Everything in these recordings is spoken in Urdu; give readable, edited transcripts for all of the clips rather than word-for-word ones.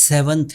7th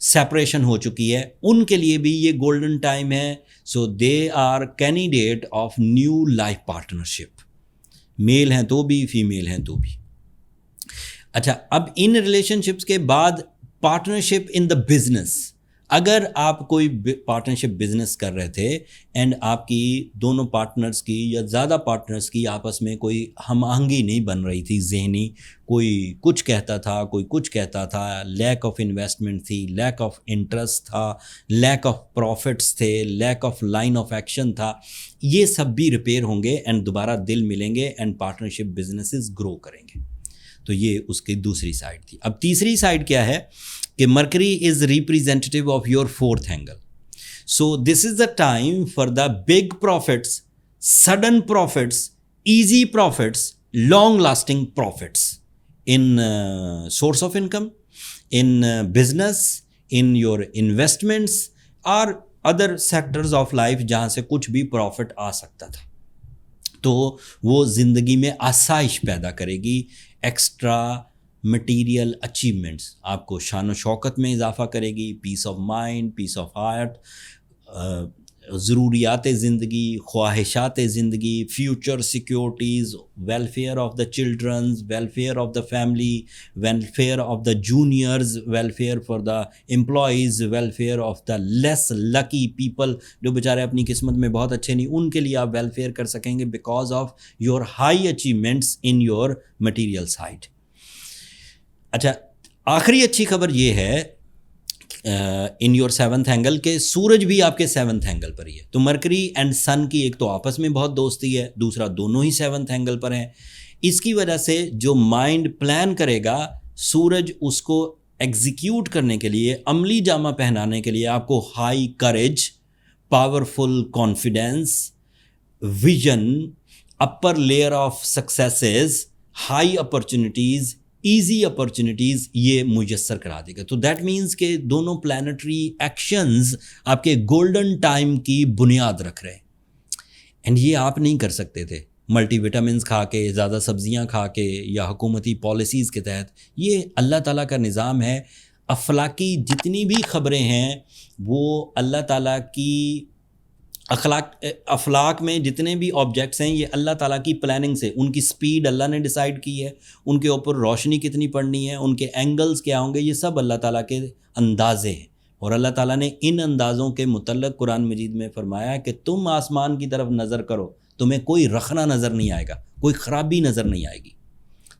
سیپریشن ہو چکی ہے، ان کے لیے بھی یہ گولڈن ٹائم ہے. So they are candidate of new life partnership, male ہیں تو بھی، فیمیل ہیں تو بھی. اچھا، اب ان ریلیشن شپس کے بعد پارٹنرشپ ان دا بزنس. اگر آپ کوئی پارٹنرشپ بزنس کر رہے تھے اینڈ آپ کی دونوں پارٹنرز کی یا زیادہ پارٹنرز کی آپس میں کوئی ہم آہنگی نہیں بن رہی تھی ذہنی، کوئی کچھ کہتا تھا، کوئی کچھ کہتا تھا، لیک آف انویسٹمنٹ تھی، لیک آف انٹرسٹ تھا، لیک آف پروفٹس تھے، lack of line of action تھا، یہ سب بھی ریپیئر ہوں گے اینڈ دوبارہ دل ملیں گے اینڈ پارٹنرشپ بزنسز گرو کریں گے. تو یہ اس کی دوسری سائڈ تھی. اب تیسری سائڈ کیا ہے کہ Mercury is representative of your fourth angle. So this is the time for the big profits, sudden profits, easy profits, long lasting profits in source of income, in business, in your investments اور ادر سیکٹرز آف لائف جہاں سے کچھ بھی پروفٹ آ سکتا تھا. تو وہ زندگی میں آسائش پیدا کرے گی. ایکسٹرا مٹیریل اچیومنٹس، آپ کو شان و شوکت میں اضافہ کرے گی، peace of mind, peace of heart, ضروریات زندگی، خواہشات زندگی، future securities, welfare of the childrens, welfare of the family, welfare of the juniors, welfare for the employees, welfare of the less lucky people جو بیچارے اپنی قسمت میں بہت اچھے نہیں، ان کے لیے آپ ویلفیئر کر سکیں گے because of your high achievements in your material side. اچھا، آخری اچھی خبر یہ ہے ان یور سیونتھ اینگل کہ سورج بھی آپ کے سیونتھ اینگل پر ہی ہے. تو مرکری اینڈ سن کی ایک تو آپس میں بہت دوستی ہے، دوسرا دونوں ہی سیونتھ اینگل پر ہیں. اس کی وجہ سے جو مائنڈ پلان کرے گا، سورج اس کو ایگزیکیوٹ کرنے کے لیے، عملی جامہ پہنانے کے لیے آپ کو high courage, powerful confidence, vision, upper layer of successes, high opportunities, easy opportunities یہ میسر کرا دے گا. تو دیٹ مینس کہ دونوں پلانٹری ایکشنز آپ کے گولڈن ٹائم کی بنیاد رکھ رہے ہیں. اینڈ یہ آپ نہیں کر سکتے تھے ملٹی وٹامنس کھا کے، زیادہ سبزیاں کھا کے یا حکومتی پالیسیز کے تحت. یہ اللہ تعالیٰ کا نظام ہے. افلاکی جتنی بھی خبریں ہیں وہ اللہ تعالیٰ کی افلاک میں جتنے بھی آبجیکٹس ہیں یہ اللہ تعالیٰ کی پلاننگ سے، ان کی سپیڈ اللہ نے ڈیسائیڈ کی ہے، ان کے اوپر روشنی کتنی پڑنی ہے، ان کے اینگلز کیا ہوں گے، یہ سب اللہ تعالیٰ کے اندازے ہیں. اور اللہ تعالیٰ نے ان اندازوں کے متعلق قرآن مجید میں فرمایا کہ تم آسمان کی طرف نظر کرو، تمہیں کوئی رخنا نظر نہیں آئے گا، کوئی خرابی نظر نہیں آئے گی،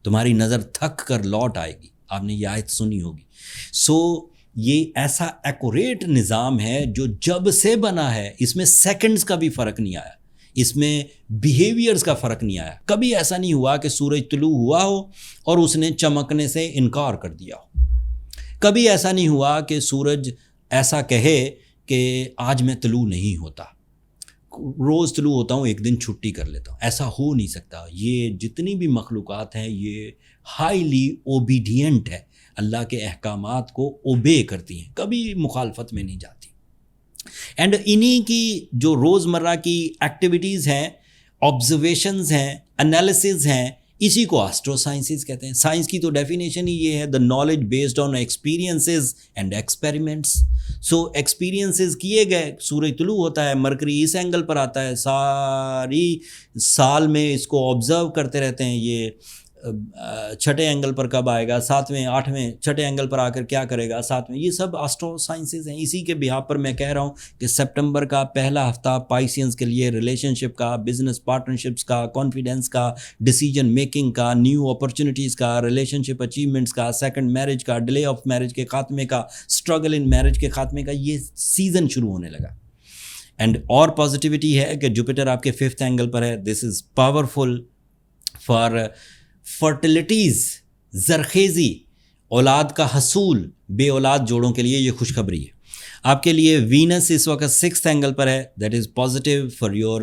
تمہاری نظر تھک کر لوٹ آئے گی. آپ نے یہ آیت سنی ہوگی. سو یہ ایسا ایکوریٹ نظام ہے جو جب سے بنا ہے، اس میں سیکنڈز کا بھی فرق نہیں آیا، اس میں بیہیویئرز کا فرق نہیں آیا. کبھی ایسا نہیں ہوا کہ سورج طلوع ہوا ہو اور اس نے چمکنے سے انکار کر دیا ہو. کبھی ایسا نہیں ہوا کہ سورج ایسا کہے کہ آج میں طلوع نہیں ہوتا، روز طلوع ہوتا ہوں، ایک دن چھٹی کر لیتا ہوں. ایسا ہو نہیں سکتا. یہ جتنی بھی مخلوقات ہیں یہ ہائیلی اوبیڈینٹ ہے، اللہ کے احکامات کو اوبے کرتی ہیں، کبھی مخالفت میں نہیں جاتی. اینڈ انہی کی جو روزمرہ کی ایکٹیویٹیز ہیں، آبزرویشنز ہیں، انالیسز ہیں، اسی کو آسٹرو سائنسز کہتے ہیں. سائنس کی تو ڈیفینیشن ہی یہ ہے، the knowledge based on experiences and experiments. So experiences کیے گئے، سورج طلوع ہوتا ہے، مرکری اس اینگل پر آتا ہے، ساری سال میں اس کو آبزرو کرتے رہتے ہیں. یہ چھٹے اینگل پر کب آئے گا، ساتویں، آٹھویں، چھٹے اینگل پر آ کر کیا کرے گا، ساتویں، یہ سب آسٹرو سائنسز ہیں. اسی کے بہا پر میں کہہ رہا ہوں کہ سپٹمبر کا پہلا ہفتہ پائسینز کے لیے ریلیشن شپ کا، بزنس پارٹنرشپس کا، کانفیڈنس کا، ڈیسیجن میکنگ کا، نیو اپرچونیٹیز کا، ریلیشن شپ اچیومنٹس کا، سیکنڈ میرج کا، ڈیلے آف میرج کے خاتمے کا، اسٹرگل ان میرج کے خاتمے کا، یہ سیزن شروع ہونے لگا. اینڈ اور پازیٹیوٹی ہے کہ جوپیٹر آپ کے ففتھ اینگل پر ہے. دس از پاورفل فار فرٹیلیٹیز، زرخیزی، اولاد کا حصول، بے اولاد جوڑوں کے لیے یہ خوشخبری ہے. آپ کے لیے وینس اس وقت سکستھ اینگل پر ہے. That is positive for your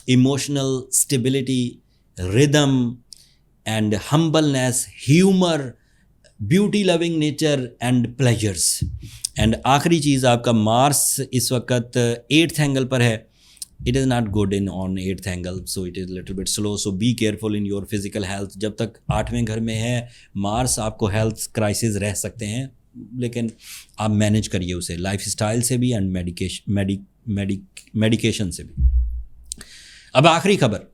emotional stability, rhythm and humbleness, humour, beauty loving nature and pleasures. And آخری چیز آپ کا مارس اس وقت ایٹتھ اینگل پر ہے. It is not good on 8th angle, so it is a little bit slow, so be careful in your physical health. جب تک 8ویں گھر میں ہے مارس، آپ کو ہیلتھ کرائسس رہ سکتے ہیں. لیکن آپ مینیج کریے اسے لائف اسٹائل سے بھی اینڈ میڈیکیشن سے بھی. اب آخری خبر,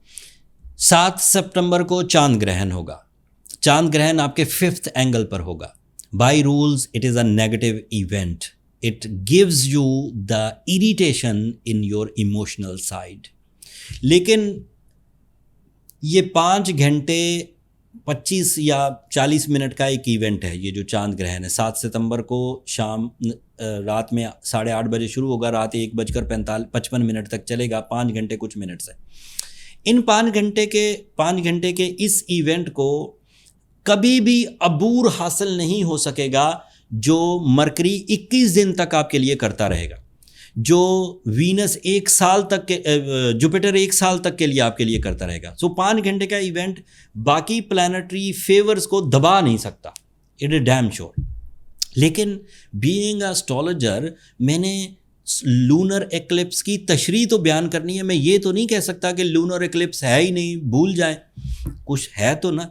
7 سپٹمبر کو چاند گرہن ہوگا. چاند گرہن آپ کے 5th اینگل پر ہوگا. بائی rules it is a negative event. It gives you the irritation in your emotional side. لیکن یہ 5 گھنٹے 25 یا 40 منٹ کا ایک ایونٹ ہے. یہ جو چاند گرہن ہے 7 ستمبر کو شام رات میں 8:30 بجے شروع ہوگا, رات 1:55 تک چلے گا, 5 گھنٹے کچھ منٹ سے. ان 5 گھنٹے کے اس ایونٹ کو کبھی بھی عبور حاصل نہیں ہو سکے گا جو مرکری 21 دن تک آپ کے لیے کرتا رہے گا, جو وینس 1 سال تک کے, جوپیٹر 1 سال تک کے لیے آپ کے لیے کرتا رہے گا. سو 5 گھنٹے کا ایونٹ باقی پلانٹری فیورز کو دبا نہیں سکتا, اٹ از ڈیم شور. لیکن بینگ اے اسٹرالوجر میں نے لونر ایکلپس کی تشریح تو بیان کرنی ہے. میں یہ تو نہیں کہہ سکتا کہ لونر ایکلپس ہے ہی نہیں, بھول جائیں, کچھ ہے تو نا.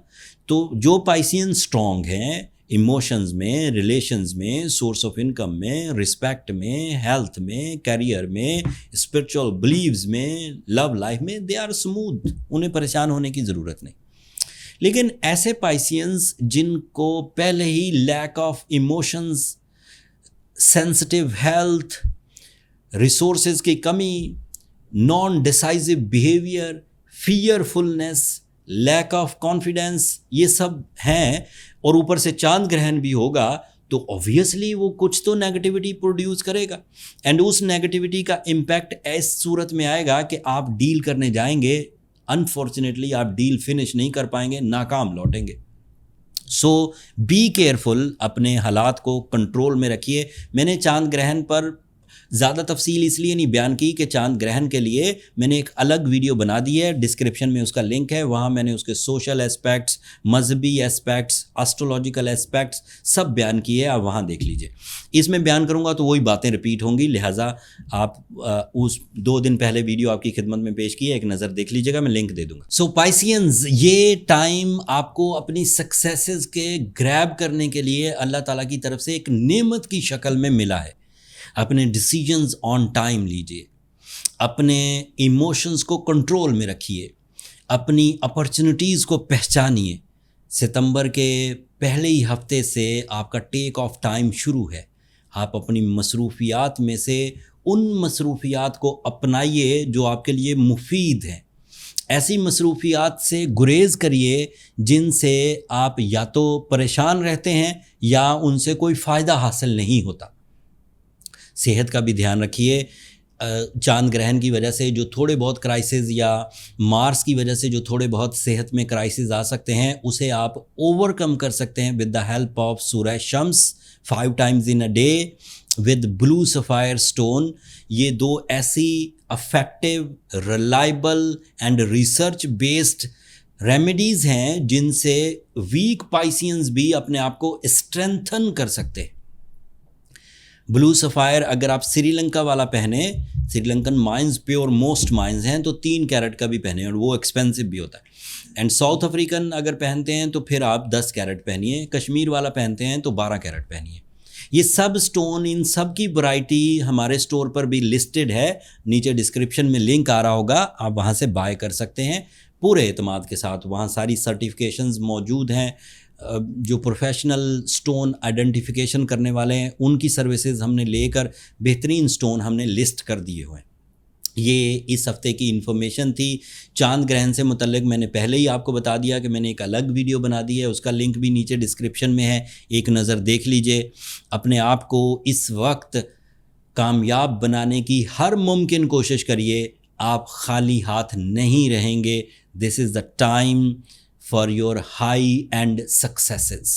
تو جو پائسین اسٹرانگ ہیں ایموشنز میں, ریلیشنز میں, سورس آف انکم میں, رسپیکٹ میں, ہیلتھ میں, کیریئر میں, اسپرچول بلیوز میں, لو لائف میں, دے آر اسموتھ, انہیں پریشان ہونے کی ضرورت نہیں. لیکن ایسے پائسینز جن کو پہلے ہی lack of emotions, sensitive health, resources کی کمی, non decisive behaviour, fearfulness, lack of confidence, یہ سب ہیں, اور اوپر سے چاند گرہن بھی ہوگا, تو اوبویسلی وہ کچھ تو نیگیٹیوٹی پروڈیوس کرے گا. اینڈ اس نیگیٹیوٹی کا امپیکٹ اس صورت میں آئے گا کہ آپ ڈیل کرنے جائیں گے, انفارچونیٹلی آپ ڈیل فنش نہیں کر پائیں گے, ناکام لوٹیں گے. سو بی کیئرفل, اپنے حالات کو کنٹرول میں رکھیے. میں نے چاند گرہن پر زیادہ تفصیل اس لیے نہیں بیان کی کہ چاند گرہن کے لیے میں نے ایک الگ ویڈیو بنا دی ہے, ڈسکرپشن میں اس کا لنک ہے, وہاں میں نے اس کے سوشل اسپیکٹس, مذہبی اسپیکٹس, اسٹرولوجیکل اسپیکٹس سب بیان کیے, آپ وہاں دیکھ لیجئے. اس میں بیان کروں گا تو وہی باتیں رپیٹ ہوں گی, لہٰذا آپ اس 2 دن پہلے ویڈیو آپ کی خدمت میں پیش کی ہے, ایک نظر دیکھ لیجیے گا, میں لنک دے دوں گا. سو پائسینز, یہ ٹائم آپ کو اپنی سکسیسز کے گریب کرنے کے لیے اللہ تعالیٰ کی طرف سے ایک نعمت کی شکل میں ملا ہے. اپنے ڈیسیجنز آن ٹائم لیجئے, اپنے ایموشنز کو کنٹرول میں رکھیے, اپنی اپرچونٹیز کو پہچانیے. ستمبر کے پہلے ہی ہفتے سے آپ کا ٹیک آف ٹائم شروع ہے. آپ اپنی مصروفیات میں سے ان مصروفیات کو اپنائیے جو آپ کے لیے مفید ہیں. ایسی مصروفیات سے گریز کریے جن سے آپ یا تو پریشان رہتے ہیں یا ان سے کوئی فائدہ حاصل نہیں ہوتا. صحت کا بھی دھیان رکھیے. چاند گرہن کی وجہ سے جو تھوڑے بہت کرائسز یا مارس کی وجہ سے جو تھوڑے بہت صحت میں کرائسز آ سکتے ہیں, اسے آپ اوور کم کر سکتے ہیں with the help of Surah Shams 5 times in a day with blue sapphire stone. یہ 2 ایسی effective, reliable and research based remedies ہیں جن سے ویک پائسینز بھی اپنے آپ کو اسٹرینتھن کر سکتے ہیں. بلو سفائر اگر آپ سری لنکا والا پہنیں, Sri Lankan mines pure most mines ہیں, تو 3 کیرٹ کا بھی پہنیں, اور وہ ایکسپینسو بھی ہوتا ہے. اینڈ ساؤتھ افریقن اگر پہنتے ہیں تو پھر آپ 10 کیرٹ پہنیے. کشمیر والا پہنتے ہیں تو 12 کیرٹ پہنیے. یہ سب سٹون, ان سب کی ورائٹی ہمارے سٹور پر بھی لسٹڈ ہے, نیچے ڈسکرپشن میں لنک آ رہا ہوگا, آپ وہاں سے بائی کر سکتے ہیں پورے اعتماد کے ساتھ. وہاں ساری سرٹیفکیشنز موجود ہیں. جو پروفیشنل سٹون آئیڈینٹیفیکیشن کرنے والے ہیں ان کی سروسز ہم نے لے کر بہترین سٹون ہم نے لسٹ کر دیے ہوئے ہیں. یہ اس ہفتے کی انفارمیشن تھی. چاند گرہن سے متعلق میں نے پہلے ہی آپ کو بتا دیا کہ میں نے ایک الگ ویڈیو بنا دی ہے, اس کا لنک بھی نیچے ڈسکرپشن میں ہے, ایک نظر دیکھ لیجئے. اپنے آپ کو اس وقت کامیاب بنانے کی ہر ممکن کوشش کریے. آپ خالی ہاتھ نہیں رہیں گے. This is the time for your high and successes.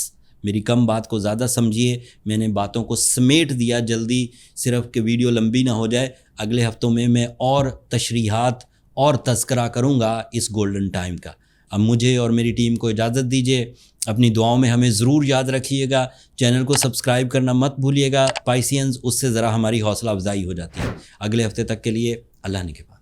میری کم بات کو زیادہ سمجھیے, میں نے باتوں کو سمیٹ دیا جلدی, صرف کہ ویڈیو لمبی نہ ہو جائے. اگلے ہفتوں میں اور تشریحات اور تذکرہ کروں گا اس گولڈن ٹائم کا. اب مجھے اور میری ٹیم کو اجازت دیجیے. اپنی دعاؤں میں ہمیں ضرور یاد رکھیے گا. چینل کو سبسکرائب کرنا مت بھولیے گا پائسینز, اس سے ذرا ہماری حوصلہ افزائی ہو جاتی ہے. اگلے ہفتے تک کے لیے اللہ نے کے پاس.